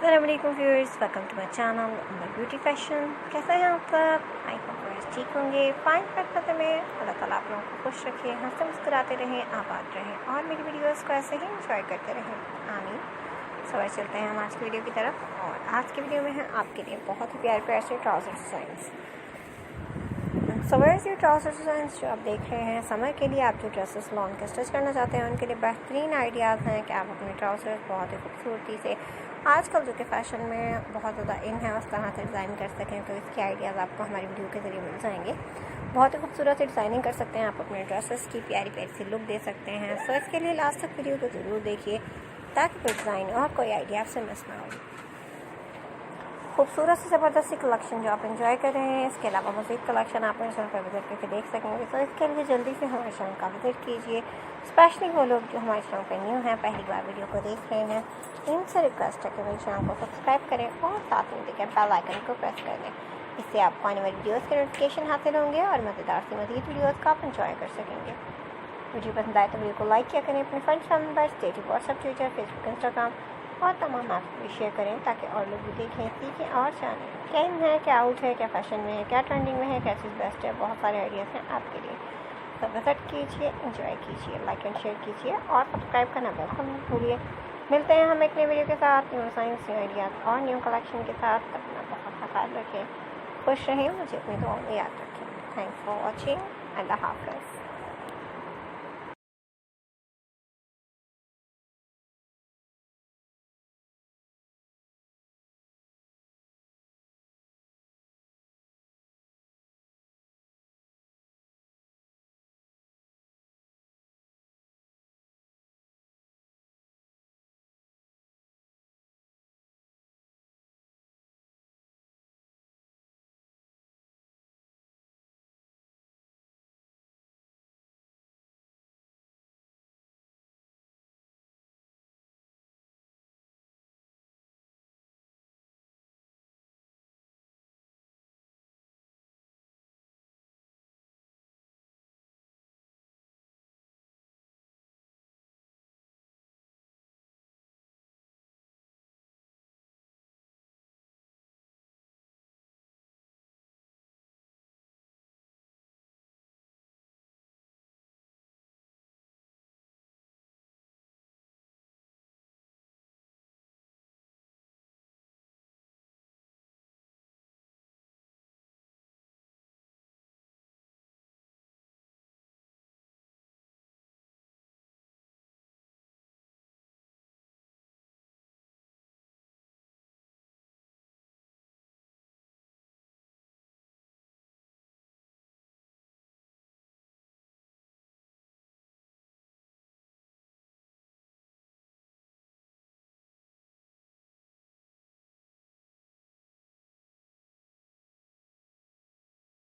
अस्सलाम वालेकुम viewers, welcome to my channel beauty fashion. कैसे हैं आप सब? आई होप ठीक होंगे। फाइन फैक्टर में अल्लाह ताला आप लोगों को खुश रखे, हंसते मुस्कुराते रहें, आबाद रहें और मेरी वीडियोस को ऐसे ही इंजॉय करते रहें। आमीन। सवाल चलते हैं हम आज की वीडियो की तरफ। और आज की वीडियो में है आपके लिए बहुत ही प्यारे प्यारे से ट्राउज़र डिज़ाइंस। सवर्स ये ट्राउज़र डिज़ाइंस जो आप देख रहे हैं, समर के लिए आप जो ड्रेसेस लॉन के स्टिच करना चाहते हैं उनके लिए बेहतरीन आइडियाज़ हैं कि आप अपने ट्राउज़र बहुत ही खूबसूरती से आजकल जो कि फ़ैशन में बहुत ज़्यादा इन है उस तरह से डिज़ाइन कर सकें। तो इसके आइडियाज़ आपको हमारी वीडियो के ज़रिए मिल जाएंगे। बहुत ही खूबसूरत सी डिज़ाइनिंग कर सकते हैं आप अपने ड्रेसेस की, प्यारी प्यारी सी लुक दे सकते हैं। सो इसके लिए लास्ट तक वीडियो को ज़रूर देखिए ताकि कोई डिज़ाइन और कोई आइडिया आपसे मिस ना हो। खूबसूरत सी ज़बरदस्ती कलेक्शन जो आप एंजॉय कर रहे हैं, इसके अलावा मज़ीद कलेक्शन आप मेरे चैनल पर विजिट करके देख सकेंगे। तो इसके लिए जल्दी से हमारे चैनल का विजिट कीजिए। स्पेशली वो लोग जो हमारे चैनल पर न्यू हैं, पहली बार वीडियो को देख रहे हैं, इनसे रिक्वेस्ट है कि मेरे चैनल को सब्सक्राइब करें और साथ में देखें बेल आइकन को प्रेस कर दें। इससे आपको आने वाली वीडियोज़ के नोटिफिकेशन हासिल होंगे और मज़ेदार सी मज़ीद वीडियोज़ का आप इंजॉय कर सकेंगे। वीडियो पसंद आए तो वीडियो को लाइक किया करें, अपने friends family members, status, WhatsApp, Twitter, Facebook, Instagram और तमाम ऐप्स भी शेयर करें ताकि और लोग भी देखें, सीखें और जानें क्या इन है, क्या आउट है, क्या फैशन में है, क्या ट्रेंडिंग में है, क्या चीज़ बेस्ट है। बहुत सारे आइडियाज़ हैं आपके लिए। तो विजिट कीजिए, एंजॉय कीजिए, लाइक एंड शेयर कीजिए और सब्सक्राइब करना बिल्कुल मत भूलिए। मिलते हैं हम एक नई वीडियो के साथ, न्यू साइंस, न्यू आइडियाज़ और न्यू कलेक्शन के साथ। अपना बहुत सा ख्याल रखें, खुश रहें, मुझे अपनी दुआओं में याद रखें। Thanks for watching. अल्लाह हाफ़िज़।